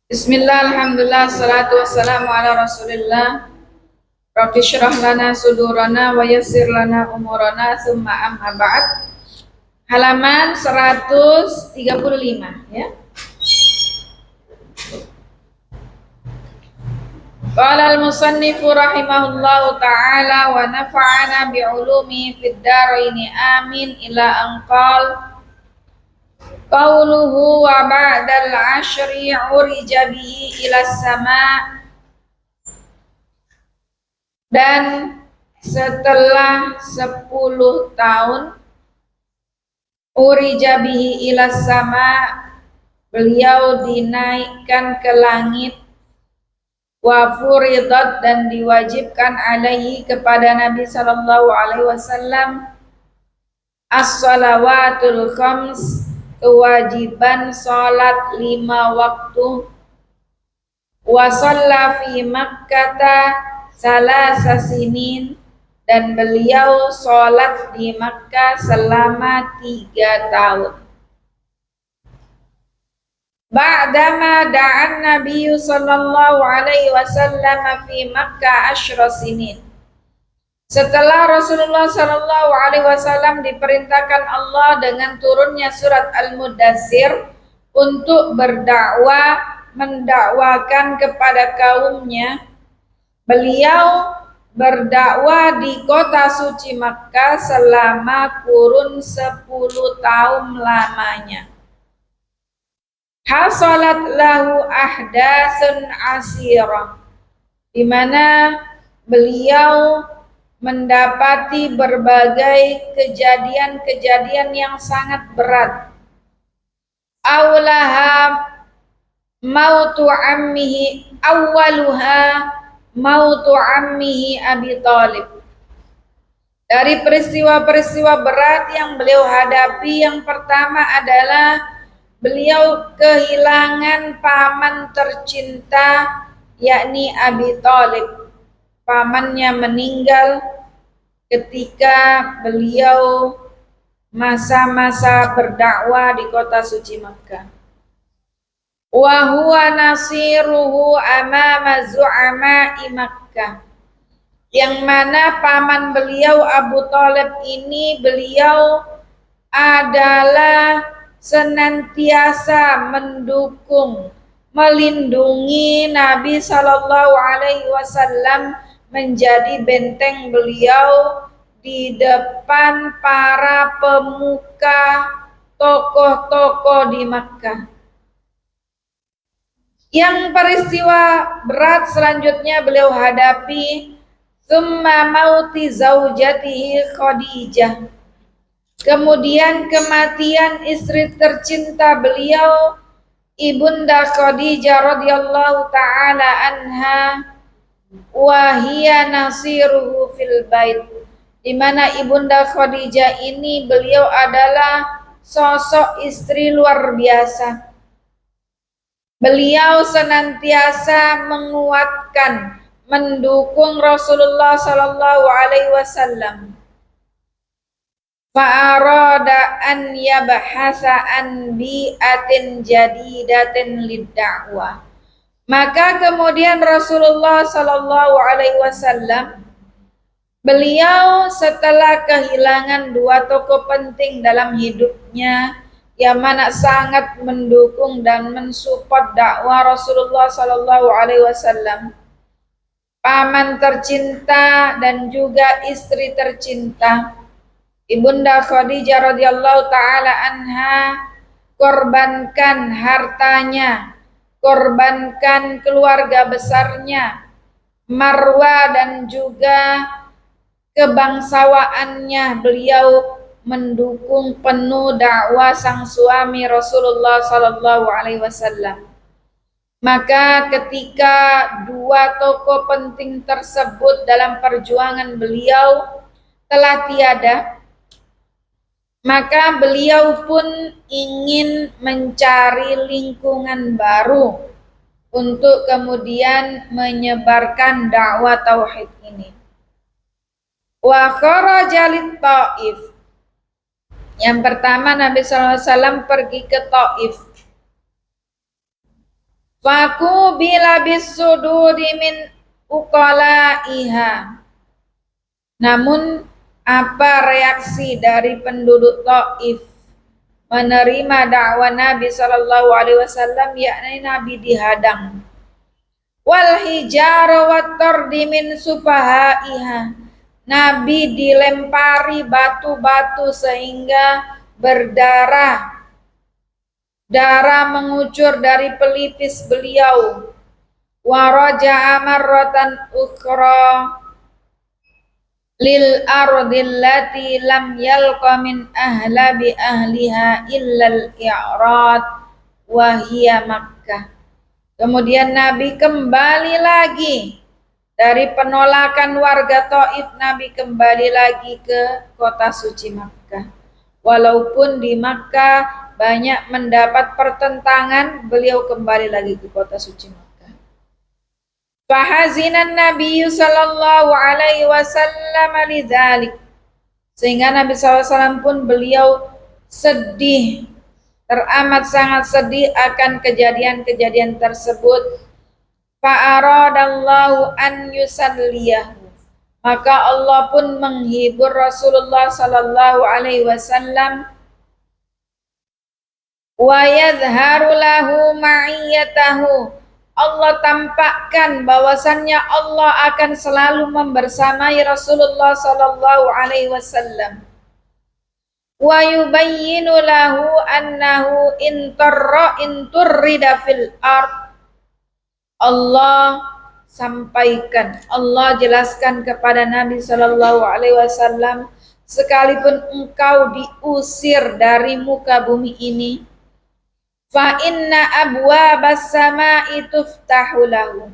Bismillah, alhamdulillah, salatu wassalamu ala rasulillah. Rabbi syrah lana sudurana wa yassir lana umurana summa amma ba'd. Halaman 135 ya. Qala al-musannifu rahimahullahu ta'ala wa nafa'ana bi'ulumi fid dharaini amin ila an qala qauluhu wa ba'dal ashri urija bihi ila sama'. Dan setelah 10 tahun urija bihi ilas sama, beliau dinaikkan ke langit, wa furidat, dan diwajibkan alaihi kepada Nabi sallallahu alaihi wasallam as-salawatul khams, kewajiban salat 5 waktu, wa shalla fi Makkah salasa sinin, dan beliau sholat di Makkah selama 3 tahun. Ba'dama da'an Nabi sallallahu alaihi wasallam fi Makkah 10 sinin. Setelah Rasulullah sallallahu alaihi wasallam diperintahkan Allah dengan turunnya surat Al-Mudaththir untuk berdakwah, mendakwakan kepada kaumnya, beliau berdakwah di kota suci Makkah selama kurun 10 tahun lamanya. Hasalat lahu ahdatsun asirah, di mana beliau mendapati berbagai kejadian-kejadian yang sangat berat. Awlaha mautu ammihi, awwaluha mautu ammihi Abi Thalib. Dari peristiwa-peristiwa berat yang beliau hadapi, yang pertama adalah beliau kehilangan paman tercinta, yakni Abi Thalib. Pamannya meninggal ketika beliau masa-masa berdakwah di kota suci Makkah. Wa huwa nasiruhu amama zu'ama'i Makkah, yang mana paman beliau Abu Thalib ini, beliau adalah senantiasa mendukung, melindungi Nabi sallallahu alaihi wasallam, menjadi benteng beliau di depan para pemuka, tokoh-tokoh di Makkah. Yang peristiwa berat selanjutnya beliau hadapi, summa mauti zaujatihi Khadijah, kemudian kematian istri tercinta beliau, Ibunda Khadijah radhiyallahu taala anha, wa hiya nasiruhu fil bait, di mana Ibunda Khadijah ini beliau adalah sosok istri luar biasa. Beliau senantiasa menguatkan, mendukung Rasulullah sallallahu alaihi wasallam. Fa'arada an yabhasa an bi'atin jadidatin lid-da'wah. Maka kemudian Rasulullah sallallahu alaihi wasallam, beliau setelah kehilangan 2 tokoh penting dalam hidupnya, yang mana sangat mendukung dan mensupport dakwah Rasulullah sallallahu alaihi wasallam, paman tercinta dan juga istri tercinta, Ibunda Khadijah radhiyallahu taala anha, korbankan hartanya, korbankan keluarga besarnya, marwah dan juga kebangsawaannya, beliau mendukung penuh dakwah sang suami Rasulullah sallallahu alaihi wasallam. Maka ketika 2 tokoh penting tersebut dalam perjuangan beliau telah tiada, maka beliau pun ingin mencari lingkungan baru untuk kemudian menyebarkan dakwah tauhid ini. Wa kharaja lit Taif. Yang pertama Nabi sallallahu alaihi wasallam pergi ke Taif. Faku bila bisududi min uqalaiha. Namun apa reaksi dari penduduk Taif menerima dakwah Nabi Shallallahu Alaihi Wasallam, yakni Nabi dihadang. Wal hijar wat tardi min sufahaiha. Nabi dilempari batu-batu sehingga berdarah. Darah mengucur dari pelipis beliau. Wa raja'a marratan ukhra lil ardil lati lam yalqa min ahlabi ahliha illa al-i'rad wa hiya Makkah. Kemudian Nabi kembali lagi dari penolakan warga Taif. Nabi kembali lagi ke kota suci Makkah. Walaupun di Makkah banyak mendapat pertentangan, beliau kembali lagi ke kota suci Makkah. Fahazinan Nabi sallallahu alaihi wasallam lidzalik. Sehingga Nabi SAW pun beliau sedih, teramat sangat sedih akan kejadian-kejadian tersebut. Fa'aradallahu an yusalliyahu. Maka Allah pun menghibur Rasulullah sallallahu alaihi wasallam. Wa yadhharu lahu ma'iyatahu. Allah tampakkan bahwasannya Allah akan selalu membersamai Rasulullah sallallahu alaihi wasallam. Wa yubayyinu lahu annahu inturrida fil ard. Allah sampaikan, Allah jelaskan kepada Nabi Shallallahu Alaihi Wasallam, sekalipun engkau diusir dari muka bumi ini, fa inna abwabas sama'i tuftahu lahu.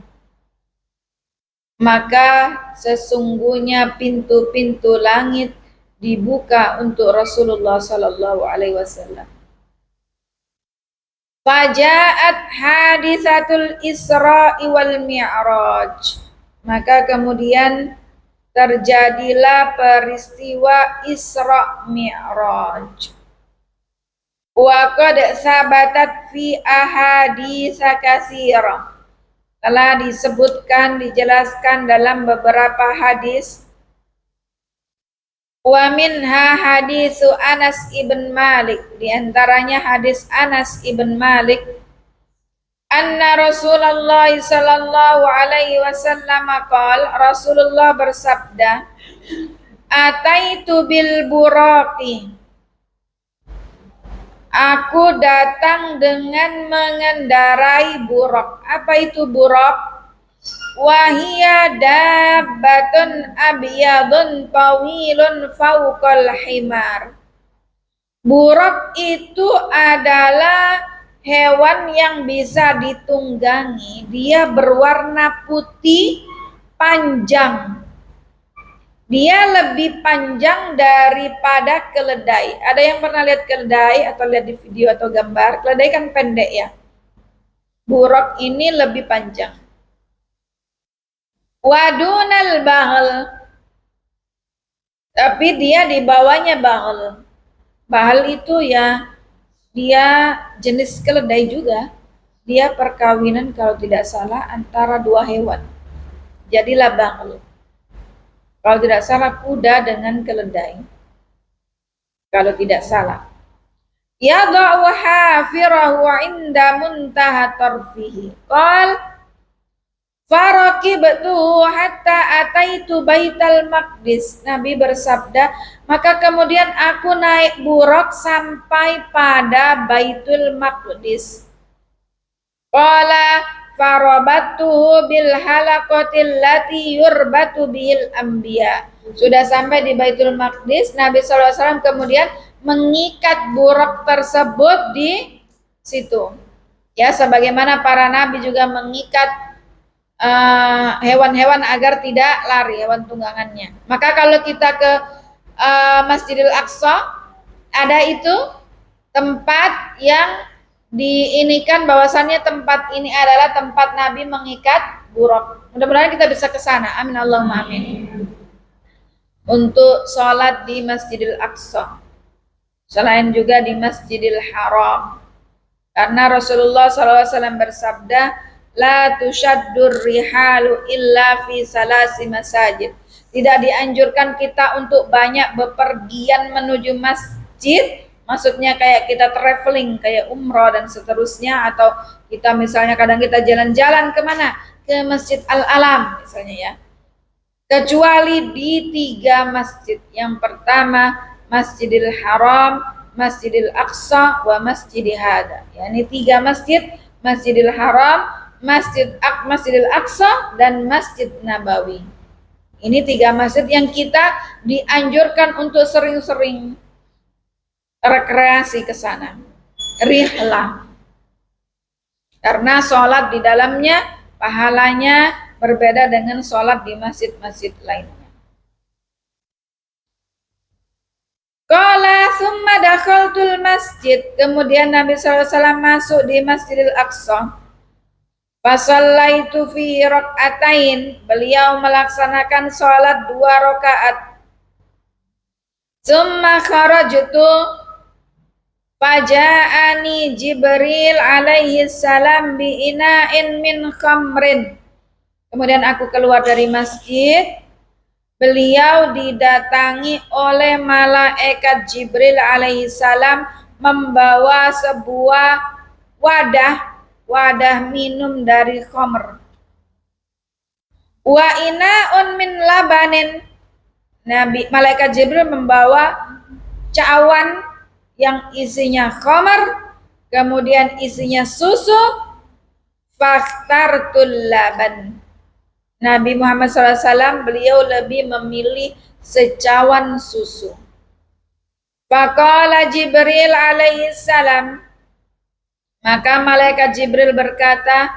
Maka sesungguhnya pintu-pintu langit dibuka untuk Rasulullah Sallallahu Alaihi Wasallam. Faja'at hadisatul Isra'i wal Mi'raj. Maka kemudian terjadilah peristiwa Isra Mi'raj. Wa qad sabatat fi ahadits katsira. Telah disebutkan, dijelaskan dalam beberapa hadis. Wa minha hadisu Anas ibn Malik, di antaranya hadis Anas ibn Malik, anna Rasulullah sallallahu alaihi wasallam qala, Rasulullah bersabda, ataitu bil buraqi, aku datang dengan mengendarai buraq. Apa itu buraq? Wahia dabbatun abyadun tawilun fawqal himar. Buraq itu adalah hewan yang bisa ditunggangi. Dia berwarna putih, panjang. Dia lebih panjang daripada keledai. Ada yang pernah lihat keledai atau lihat di video atau gambar? Keledai kan pendek ya. Buraq ini lebih panjang. Wadunal bahal, tapi dia di bawahnya bahal. Bahal itu ya, dia jenis keledai juga. Dia perkawinan kalau tidak salah antara dua hewan. Jadilah bahal. Kalau tidak salah kuda dengan keledai. Kalau tidak salah. Yada'u hafirahu inda muntaha tarfihi. Qal faraqibtu hatta ataitu Baitul Maqdis. Nabi bersabda, maka kemudian aku naik buraq sampai pada Baitul Maqdis. Qala farabatuhu bil halaqatil lati yurbatu bil anbiya. Sudah sampai di Baitul Maqdis, Nabi SAW kemudian mengikat buraq tersebut di situ. Ya, sebagaimana para nabi juga mengikat hewan-hewan agar tidak lari, hewan tunggangannya. Maka kalau kita ke Masjidil Aqsa, ada itu tempat yang diinikan bahwasannya tempat ini adalah tempat Nabi mengikat buraq. Mudah-mudahan kita bisa ke sana. Amin Allahumma amin. Untuk sholat di Masjidil Aqsa. Selain juga di Masjidil Haram. Karena Rasulullah SAW bersabda, la tushaddur rihalu illa fi salasi masajid. Tidak dianjurkan kita untuk banyak bepergian menuju masjid, maksudnya kayak kita traveling, kayak umroh dan seterusnya, atau kita misalnya kadang kita jalan-jalan kemana? Ke Masjid Al-Alam misalnya ya. Kecuali di 3 masjid. Yang pertama, Masjidil Haram, Masjidil Aqsa, wa Masjidil Hada. Ya, ini 3 masjid, Masjidil Haram, Masjidil Aqsa, dan Masjid Nabawi. Ini 3 masjid yang kita dianjurkan untuk sering-sering rekreasi ke sana. Rihlah. Karena sholat di dalamnya, pahalanya berbeda dengan sholat di masjid-masjid lainnya. Qala summa dakhaltul masjid. Kemudian Nabi SAW masuk di Masjidil Aqsa. Fasallaitu fi rak'atain. Beliau melaksanakan sholat 2 rakaat. Summa kharajtu faja'ani Jibril alaihi salam bi ina'in min khamrin. Kemudian aku keluar dari masjid. Beliau didatangi oleh malaikat Jibril alaihissalam membawa sebuah wadah minum dari khamr. Wa ina'un min labanin. Malaikat Jibril membawa cawan yang isinya khamr, kemudian isinya susu. Fakhtartul laban. Nabi Muhammad SAW beliau lebih memilih secawan susu. Faqala Jibril alaihissalam, maka malaikat Jibril berkata,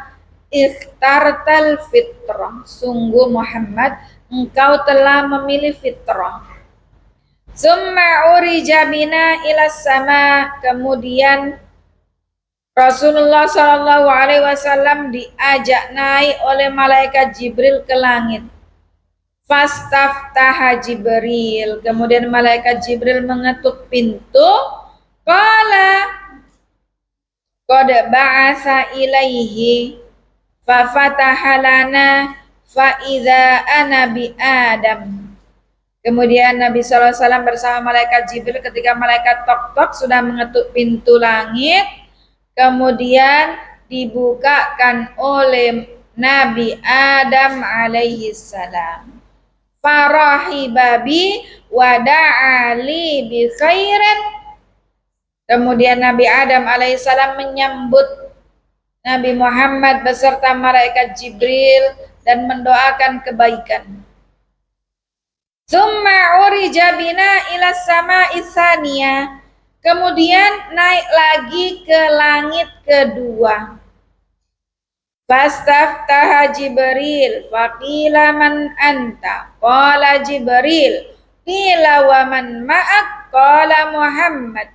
ikhtartal fitrah, sungguh Muhammad engkau telah memilih fitrah. Summa urija bina ilas sama, kemudian Rasulullah SAW diajak naik oleh malaikat Jibril ke langit. Fastaftaha Jibril. Kemudian malaikat Jibril mengetuk pintu. Qala qad ba'asa ilaihi fafataha lana fa idza ana bi Adam. Kemudian Nabi SAW bersama malaikat Jibril ketika malaikat tok-tok sudah mengetuk pintu langit. Kemudian dibukakan oleh Nabi Adam alaihi salam. Farahibabi wa da'ali bi khairin. Kemudian Nabi Adam alaihi salam menyambut Nabi Muhammad beserta malaikat Jibril dan mendoakan kebaikan. Summa urija bina ila sama'i tsaniyah. Kemudian naik lagi ke langit kedua. Fastaftaha Jibril faqila man anta. Qala Jibril qila wa man ma'ak. Qala Muhammad.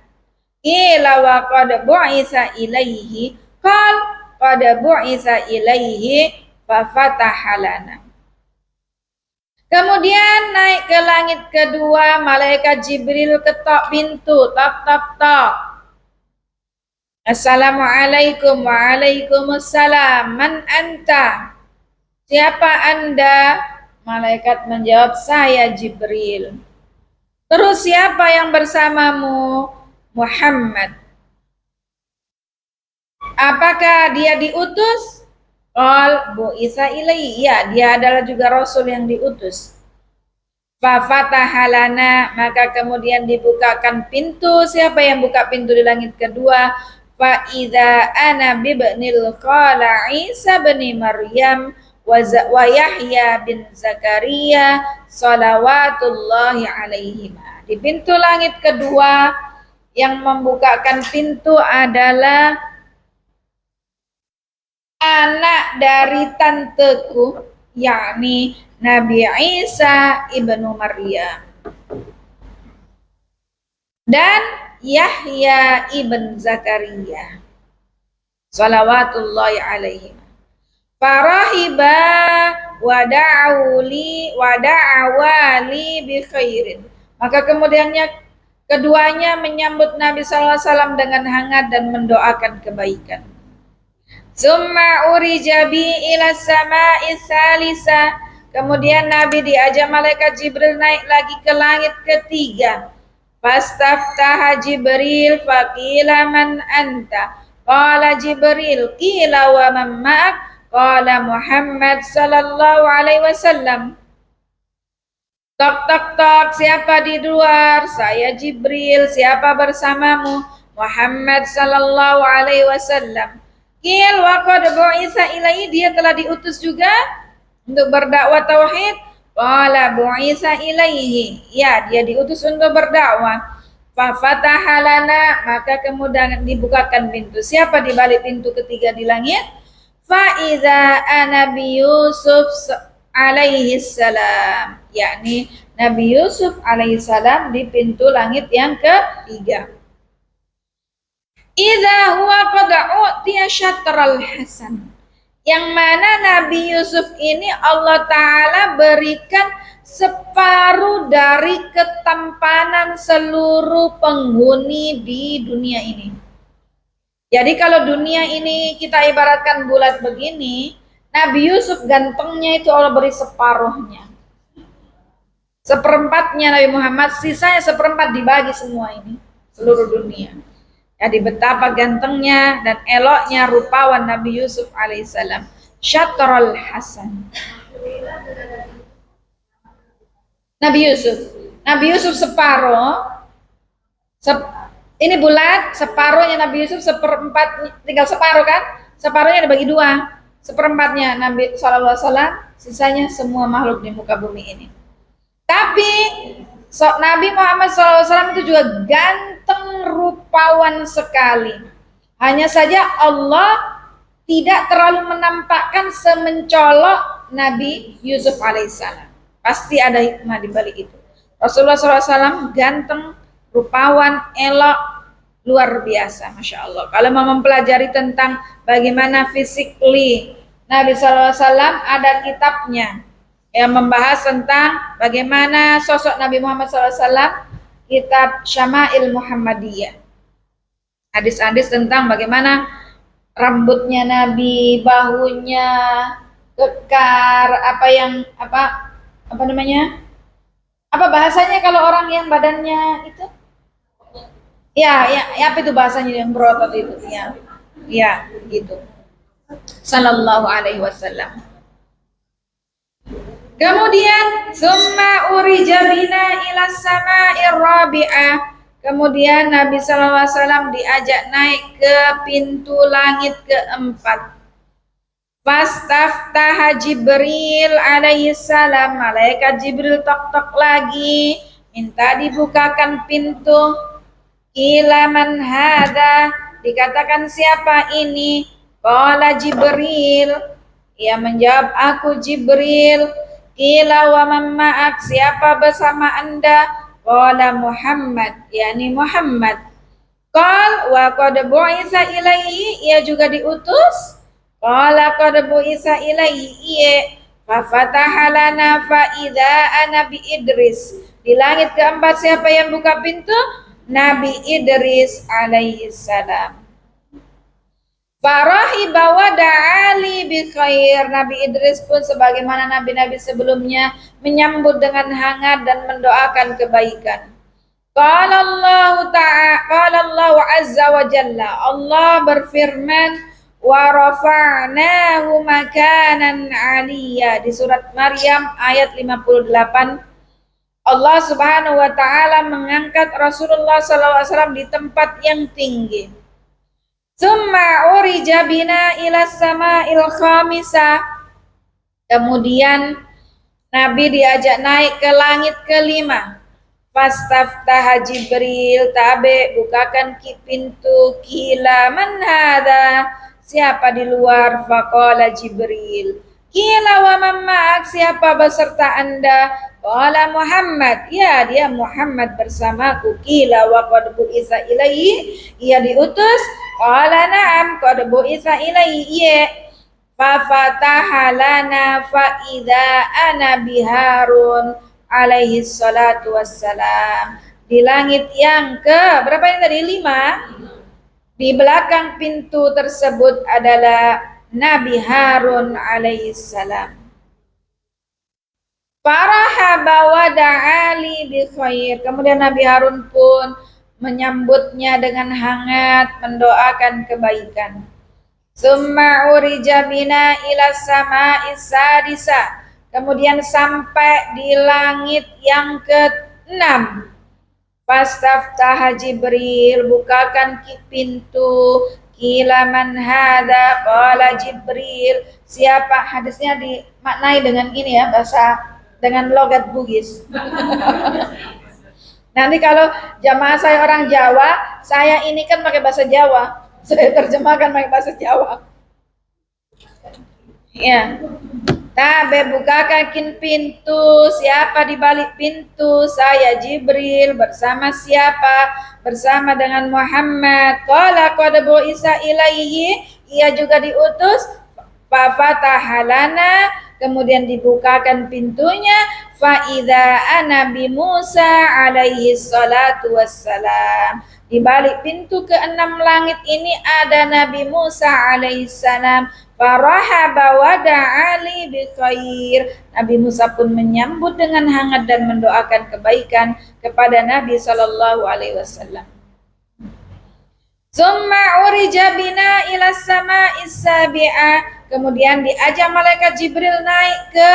Qila wa qad bu'isa ilaihi. Qal qad bu'isa ilaihi fafataha lana. Kemudian naik ke langit kedua, malaikat Jibril ketok pintu, tok tok tok. Assalamualaikum, waalaikumsalam. Man anta? Siapa Anda? Malaikat menjawab, saya Jibril. Terus siapa yang bersamamu? Muhammad. Apakah dia diutus? Qal bu'isa ilaihi. Ya, dia adalah juga rasul yang diutus. Fafataha lana, maka kemudian dibukakan pintu. Siapa yang buka pintu di langit kedua? Fa idza ana bibnil qala Isa bin Maryam wa Yahya bin Zakaria salawatullahi alaihima. Di pintu langit kedua yang membukakan pintu adalah anak dari tanteku, yakni Nabi Isa ibnu Maryam dan Yahya ibn Zakaria salawatullahi alaihi. Farahiba wa da'awali bi khairin. Maka kemudiannya Keduanya menyambut Nabi SAW dengan hangat dan mendoakan kebaikan. Summa urija bi ila sama'i salisa. Kemudian Nabi diajak malaikat Jibril naik lagi ke langit ketiga. Fastaftaha Jibril faqila man anta. Qala Jibril qila wa man ma'ak. Qala Muhammad sallallahu alaihi wasallam. Tok tok tok, siapa di luar? Saya Jibril. Siapa bersamamu? Muhammad sallallahu alaihi wasallam. Qil wa qad bu'isa ilaihi, dia telah diutus juga untuk berdakwah tauhid. Qala bu'isa ilaihi, ya dia diutus untuk berdakwah. Fa fataha lana, maka kemudian dibukakan pintu. Siapa di balik pintu ketiga di langit? Fa idza Nabi Yusuf alaihi salam, yakni Nabi Yusuf alaihi salam di pintu langit yang ketiga. Idza huwa qad u'tiya syatral hasan, yang mana Nabi Yusuf ini Allah Ta'ala berikan separuh dari ketampanan seluruh penghuni di dunia ini. Jadi kalau dunia ini kita ibaratkan bulat begini, Nabi Yusuf gantengnya itu Allah beri separuhnya. Seperempatnya Nabi Muhammad, sisanya seperempat dibagi semua ini, seluruh dunia. Jadi betapa gantengnya dan eloknya rupawan Nabi Yusuf alaihissalam. Syatrul Hasan. Nabi Yusuf separuh. Ini bulat, separuhnya Nabi Yusuf seperempat, tinggal separuh kan? Separuhnya dibagi dua. Seperempatnya Nabi SAW, sisanya semua makhluk di muka bumi ini. Tapi Nabi Muhammad SAW itu juga ganteng rupawan sekali. Hanya saja Allah tidak terlalu menampakkan semencolok Nabi Yusuf alaihissalam. Pasti ada hikmah di balik itu. Rasulullah SAW ganteng, rupawan, elok, luar biasa, Masya Allah. Kalau mau mempelajari tentang bagaimana physically Nabi SAW, ada kitabnya yang membahas tentang bagaimana sosok Nabi Muhammad SAW, kitab Syama'il Muhammadiyah. Hadis-hadis tentang bagaimana rambutnya Nabi, bahunya kekar, apa namanya? Apa bahasanya kalau orang yang badannya itu? Ya, apa itu bahasanya yang berotot itu? Ya, gitu. Sallallahu alaihi wasallam. Kemudian summa urija bina ila sama'ir rabi'ah. Kemudian Nabi sallallahu alaihi wasallam diajak naik ke pintu langit keempat. Fastaftaha Jibril alaihi salam. Malaikat Jibril tok-tok lagi, minta dibukakan pintu. Qila man hadza, dikatakan siapa ini? Qala Jibril, ia menjawab aku Jibril. Qila wa man ma'ak, siapa bersama Anda? Qala Muhammad, yakni Muhammad. Qal wa qad bu'isa ilaihi, ia juga diutus. Qala qad bu'isa ilaihi, iya. Fa fataha lana fa idza ana bi Idris. Di langit keempat siapa yang buka pintu? Nabi Idris alaihi salam. Farahiba wa da'ali bi khair. Nabi Idris pun sebagaimana nabi-nabi sebelumnya menyambut dengan hangat dan mendoakan kebaikan. Qala Allah azza wa jalla, Allah berfirman, wa rafa'nahu makanan 'aliyya, di surat Maryam ayat 58. Allah Subhanahu wa taala mengangkat Rasulullah SAW di tempat yang tinggi. Summa urija bina ila sama'il khamisah. Kemudian Nabi diajak naik ke langit kelima. Fastaftaha Jibril, tabe bukakan pintu. Qila man hadza, siapa di luar? Faqala Jibril. Qila wa man ma'ak, siapa beserta Anda? Qala Muhammad, ya dia Muhammad bersamaku. Qila wa qad bu'isa ilaihi, ia diutus. Qala na'am qad bu'isa ilaihi, iya. Fa fataha lana fa idza ana biharun alaihi salatu wassalam. Di langit yang ke berapa ini tadi? 5. Di belakang pintu tersebut adalah Nabi Harun alaihissalam. Farahaba wa da'ali bi khair. Kemudian Nabi Harun pun menyambutnya dengan hangat, mendoakan kebaikan. Summa urija bina ila sama'is sadisa. Kemudian sampai di langit yang ke-6. Fastaftaha Jibril, bukakan pintu. Qila man hadza? Qala Jibril. Siapa? Hadisnya dimaknai dengan ini ya, bahasa dengan logat Bugis. Nanti kalau jamaah saya orang Jawa, saya ini kan pakai bahasa Jawa. Saya terjemahkan pakai bahasa Jawa. Ya. Tabe bukakan pintu. Siapa di balik pintu? Saya Jibril. Bersama siapa? Bersama dengan Muhammad. Qala qad bu'isa ilaihi. Ia juga diutus. Fa fataha lana. Kemudian dibukakan pintunya. Fa idza ana bi Musa alaihi salatu wassalam. Di balik pintu ke-6 langit ini ada Nabi Musa alaihissalam. Farahaba wa da'ali bi khair. Nabi Musa pun menyambut dengan hangat dan mendoakan kebaikan kepada Nabi sallallahu alaihi wasallam. Summa urija bina ila sama'is sabi'ah. Kemudian diajak malaikat Jibril naik ke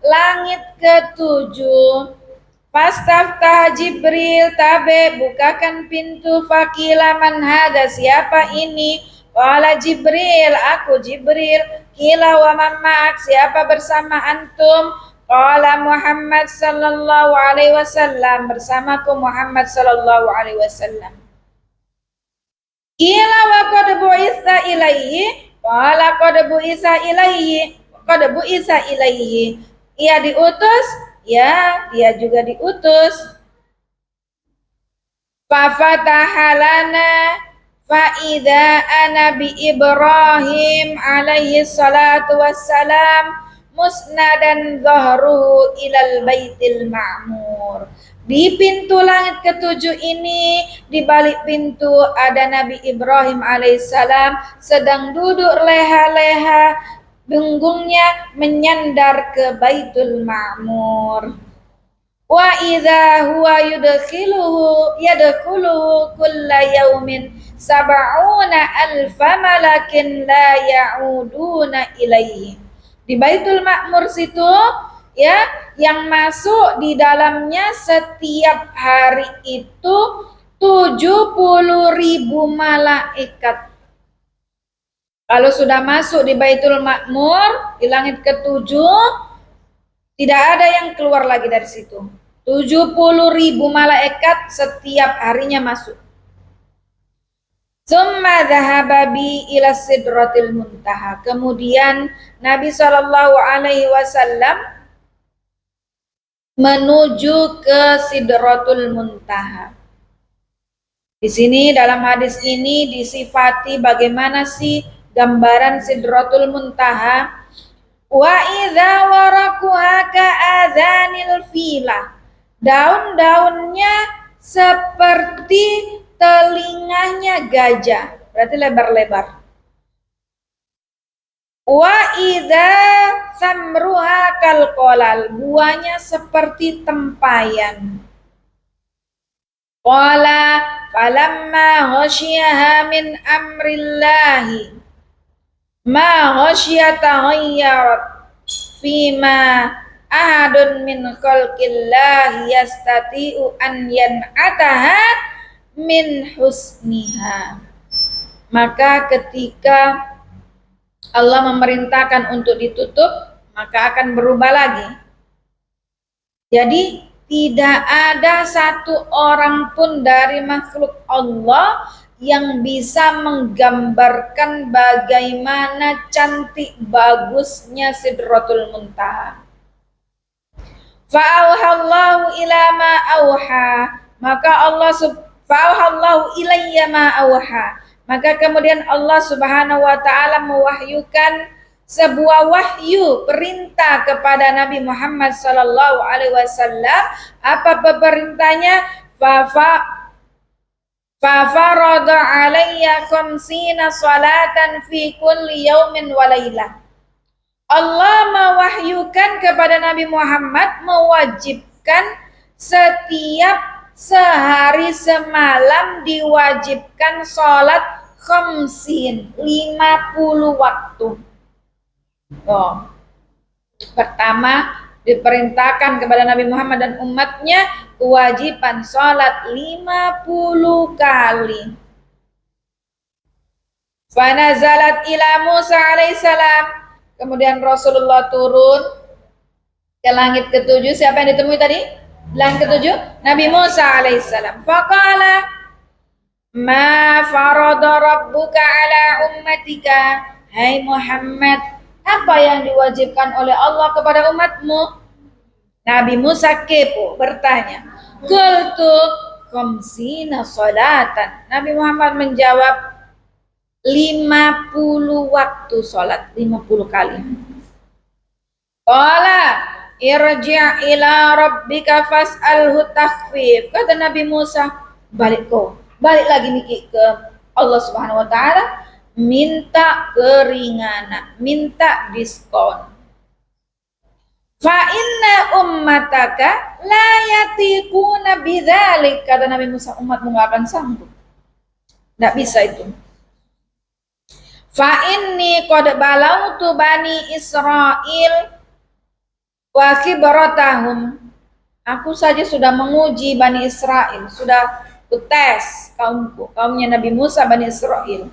langit ke-7. Fastaftah Jibril, tabe bukakan pintu. Fakila man hada? Siapa ini? Qala Jibril, aku Jibril. Kila wa man ma'ak? Siapa bersama antum? Qala Muhammad sallallahu alaihi wasallam. Bersamaku Muhammad sallallahu alaihi wasallam. Kila wa qad bu'itsa ilaihi? Qala qad bu'itsa ilaihi. Qad bu'itsa ilaihi. Ia diutus? Ya, dia juga diutus. Fafataha lana fa idza ana bi Ibrahim alaihi salatu wassalam musnadan dhahruhu ilal baitil ma'mur. Di pintu langit ke-7 ini, di balik pintu ada Nabi Ibrahim alaihissalam sedang duduk leha-leha, punggungnya menyandar ke Baitul Ma'mur. Wa idza huwa yadkhuluhu kulla yaumin sab'una alfa malakin la ya'uduna ilaihi. Di Baitul Ma'mur situ ya, yang masuk di dalamnya setiap hari itu 70.000 malaikat. Kalau sudah masuk di Baitul Ma'mur, di langit ke-7, tidak ada yang keluar lagi dari situ. 70.000 malaikat setiap harinya masuk. Summa dhahaba bi ila sidratil muntaha. Kemudian Nabi sallallahu alaihi wasallam menuju ke Sidratul Muntaha. Di sini dalam hadis ini disifati bagaimana sih gambaran Sidratul Muntaha. Wa idza waraquha ka'adzanil fila. Daun-daunnya seperti telinganya gajah, berarti lebar-lebar. Wa idza samruha kalqolal. Buahnya seperti tempayan. Qala falamma khasyiyaha min amrillahi ma ghasyata ghayyarat fima ahadun min khalqillahi yastati'u an yan'ataha min husniha. Maka ketika Allah memerintahkan untuk ditutup, maka akan berubah lagi. Jadi tidak ada satu orang pun dari makhluk Allah yang bisa menggambarkan bagaimana cantik bagusnya Sidratul Muntaha. Fa'auhallahu ila ma auha. Maka fa'auhallahu ilayya ma auha. Maka kemudian Allah Subhanahu wa taala mewahyukan sebuah wahyu perintah kepada Nabi Muhammad sallallahu alaihi wasallam. Apa perintahnya? Fafarada alayya khamsina salatan fi kulli yaumin wa laylah. Allah mewahyukan kepada Nabi Muhammad, mewajibkan setiap sehari semalam diwajibkan sholat khamsin, 50 waktu. Oh. Pertama, diperintahkan kepada Nabi Muhammad dan umatnya kewajiban sholat 50 kali. Fanazalat ila Musa alaihissalam. Kemudian Rasulullah turun ke langit ketujuh. Siapa yang ditemui tadi? Langit ketujuh? Nabi Musa alaihissalam. Faqala ma farada rabbuka ala ummatika. Hai Muhammad, apa yang diwajibkan oleh Allah kepada umatmu? Nabi Musa kepo bertanya. Qultu khamsina salatan. Nabi Muhammad menjawab 50 waktu sholat, 50 kali. Qala irji' ila rabbika fas'alhu takhfif. Kata Nabi Musa, balik lagi mikir ke Allah Subhanahu wa taala, minta keringanan, minta diskon. Fa inna ummataka la yatiquna bidzalik. Kata Nabi Musa, umatmu enggak akan sanggup. Enggak bisa itu. Fa inni qad balautu bani Israil wa khibratahum. Aku saja sudah menguji Bani Israel, sudah tes kaumnya Nabi Musa Bani Israel.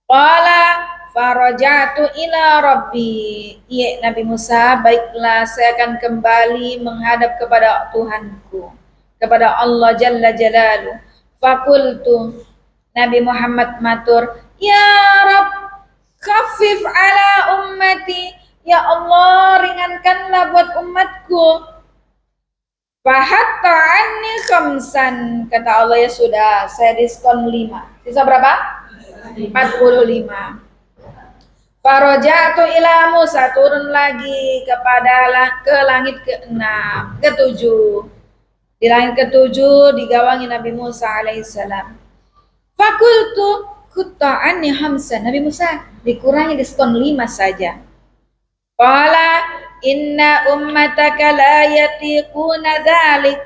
Qala farajatu ila rabbi. Ya Nabi Musa, baiklah saya akan kembali menghadap kepada Tuhanku, kepada Allah Jalla Jalaluhu. Fakultu, Nabi Muhammad matur, ya Rabb, khafif ala ummati. Ya Allah, ringankanlah buat umatku. Fahatta anni khamsan. Kata Allah, ya sudah, saya diskon 5. Sisa berapa? 45. Farajatu ila Musa, turun lagi ke langit ke-6, ke-7. Di langit ke-7 digawangi Nabi Musa alaihissalam. Fakultu kutta'anni hamsan. Nabi Musa dikurangi diskon 5 saja. Qala inna ummataka la yatiquna dzalik.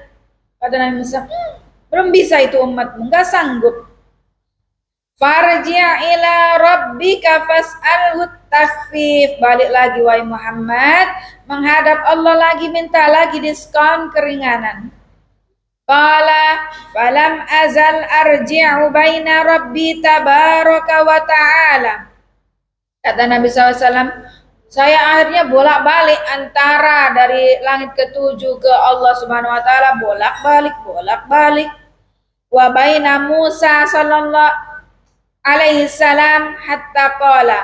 Kata Nabi Musa, belum bisa itu umatmu, enggak sanggup. Farji' ila rabbika fas'alhu takhfif. Balik lagi wahai Muhammad, menghadap Allah lagi, minta lagi diskon keringanan. Qala falam azal arji'u baina rabbi tabaraka wa ta'ala. Kata Nabi SAW, saya akhirnya bolak-balik antara dari langit ke-7 ke Allah Subhanahu wa taala, bolak-balik. Wa baina Musa sallallahu alaihi salam hatta qala.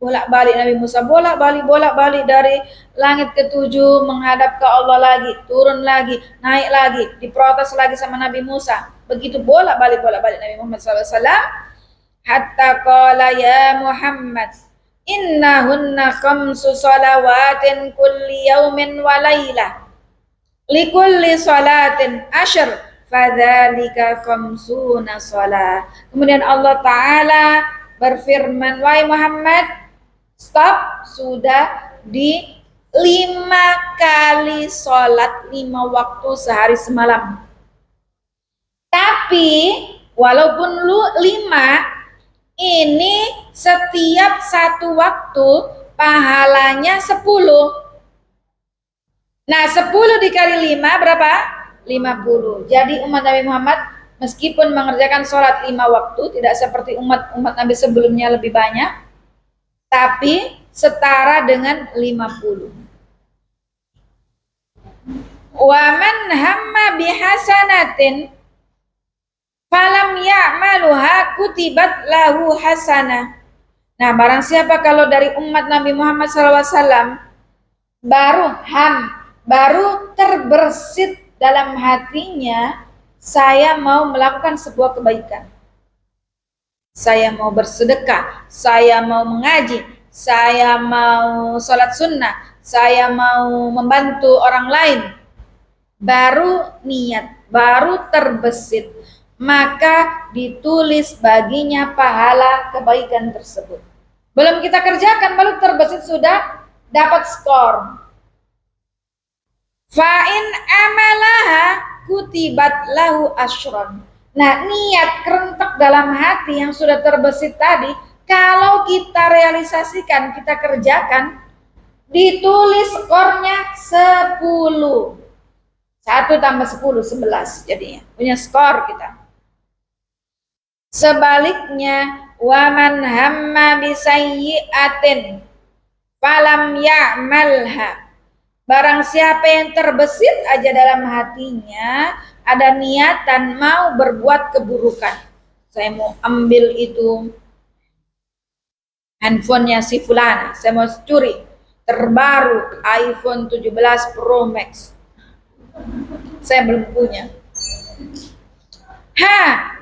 Bolak-balik Nabi Musa, bolak-balik dari langit ke-7 menghadap ke Allah lagi, turun lagi, naik lagi, diprotes lagi sama Nabi Musa. Begitu bolak-balik Nabi Muhammad SAW. Hatta qala ya Muhammad, innahunna khamsu salawatin kulli yaumin wa laylah. Likulli salatin asyr, fadzalika khamsuna shalah. Kemudian Allah Ta'ala berfirman, wahai Muhammad, stop, sudah di 5 kali sholat 5 waktu sehari semalam. Tapi walaupun 5, ini setiap satu waktu pahalanya 10. Nah 10 dikali 5 berapa? 50. Jadi umat Nabi Muhammad meskipun mengerjakan sholat 5 waktu, tidak seperti umat Nabi sebelumnya lebih banyak, tapi setara dengan 50. Wa man hamma bihasanatin falam ya'maluha kutibat lahu hasanah. Nah, barang siapa kalau dari umat Nabi Muhammad SAW baru terbersit dalam hatinya, saya mau melakukan sebuah kebaikan, saya mau bersedekah, saya mau mengaji, saya mau sholat sunnah, saya mau membantu orang lain, baru niat, baru terbesit, maka ditulis baginya pahala kebaikan tersebut. Belum kita kerjakan, baru terbesit sudah dapat skor. Fa'in amalaha kutibat lahu asyron. Nah, niat kerentek dalam hati yang sudah terbesit tadi, kalau kita realisasikan, kita kerjakan, ditulis skornya 10. 1 tambah 10, 11 jadinya. Punya skor kita. Sebaliknya, waman hamma bisayyi'atin falam ya'malha. Barang siapa yang terbesit aja dalam hatinya, ada niatan mau berbuat keburukan. Saya mau ambil itu handphonenya si fulana, saya mau curi terbaru iPhone 17 Pro Max. Saya belum punya.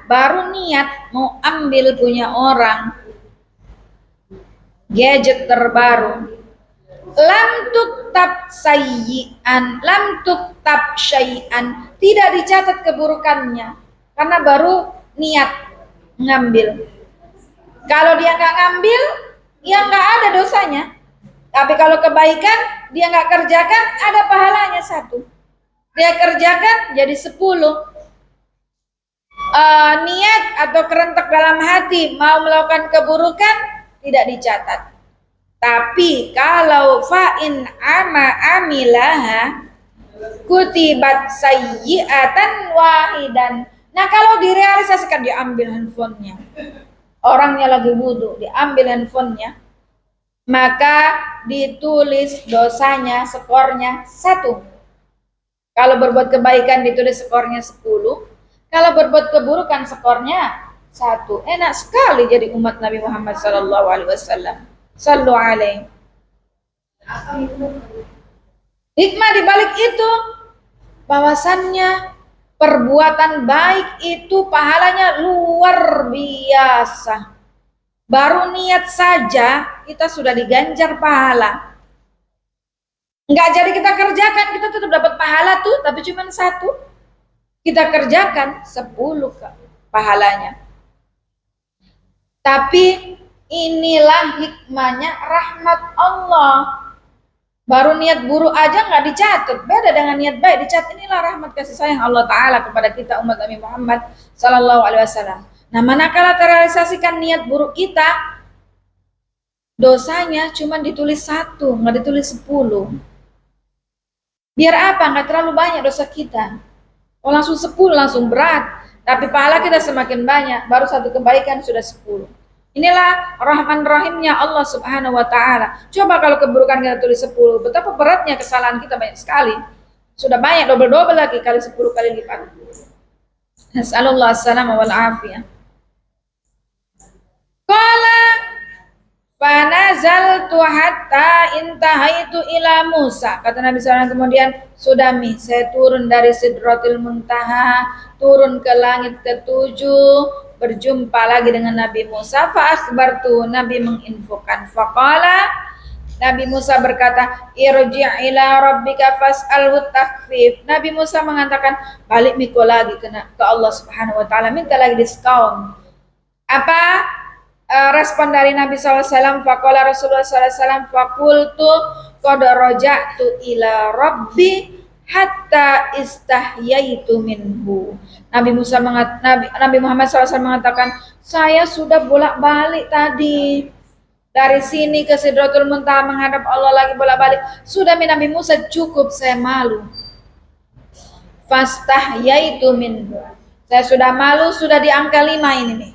Baru niat mau ambil punya orang gadget terbaru. Lam tuktab sayyi'an, lam tuktab syai'an, tidak dicatat keburukannya karena baru niat ngambil. Kalau dia nggak ngambil, ya nggak ada dosanya. Tapi kalau kebaikan dia nggak kerjakan, ada pahalanya 1. Dia kerjakan jadi 10. Niat atau kerentek dalam hati mau melakukan keburukan tidak dicatat. Tapi kalau fa'in amilaha kutibat sayyi'atan wahidan. Nah, kalau direalisasikan, diambil handphonenya, orangnya lagi wudu, diambil handphonenya, maka ditulis dosanya, skornya 1. Kalau berbuat kebaikan ditulis skornya 10. Kalau berbuat keburukan skornya 1. Enak sekali jadi umat Nabi Muhammad SAW. Sallu alaihi. Hikmah dibalik itu, bahwasannya perbuatan baik itu pahalanya luar biasa. Baru niat saja kita sudah diganjar pahala. Enggak jadi kita kerjakan, kita tetap dapat pahala tuh, tapi cuma 1. Kita kerjakan 10 pahalanya. Tapi inilah hikmahnya rahmat Allah. Baru niat buruk aja nggak dicatat, beda dengan niat baik dicatat. Inilah rahmat kasih sayang Allah Ta'ala kepada kita umat Nabi Muhammad Sallallahu Alaihi Wasallam. Nah, manakala terrealisasikan niat buruk kita, dosanya cuma ditulis 1, nggak ditulis 10. Biar apa? Nggak terlalu banyak dosa kita. Oh, langsung 10, langsung berat. Tapi pahala kita semakin banyak, baru 1 kebaikan sudah 10. Inilah rahman rahimnya Allah Subhanahu wa Ta'ala. Coba kalau keburukan kita tulis 10, betapa beratnya kesalahan kita banyak sekali. Sudah banyak, double-double lagi, kali 10 kali lipat. Nasallallahu assalama wal afiyah. Qala fanazaltu hatta intahaitu ila Musa. Kata Nabi SAW kemudian, sudah saya turun dari Sidratul Muntaha, turun ke langit ke-7, berjumpa lagi dengan Nabi Musa. Fa akhbartu, Nabi menginfokan. Faqala, Nabi Musa berkata, irji' ila rabbika fas'alhu takhfif. Nabi Musa mengatakan, balik mikul lagi ke Allah Subhanahu wa Ta'ala, minta lagi diskon. Apa respon dari Nabi SAW? Faqala Rasulullah SAW, faqultu qad raja'tu ila rabbi hatta istahyaitu minhu. Nabi Muhammad SAW mengatakan, saya sudah bolak-balik tadi dari sini ke Sidratul Muntaha menghadap Allah lagi bolak-balik. Sudah Nabi Musa, cukup, saya malu. Fastahyaitu minhu. Saya sudah malu, sudah di angka 5 ini nih.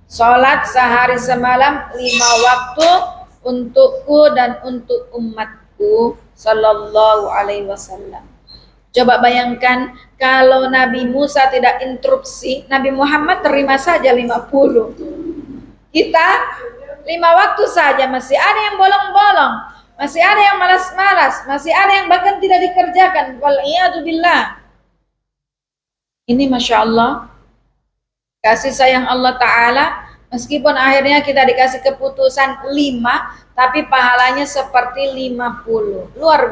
Sholat sehari semalam 5 waktu untukku dan untuk umatku Sallallahu Alaihi Wasallam. Coba bayangkan kalau Nabi Musa tidak interupsi, Nabi Muhammad terima saja 50. Kita 5 waktu saja masih ada yang bolong-bolong, masih ada yang malas-malas, masih ada yang bahkan tidak dikerjakan. Wal'iyadzubillah. Ini Masya Allah kasih sayang Allah Ta'ala. Meskipun akhirnya kita dikasih keputusan 5, tapi pahalanya seperti 50. Luar biasa.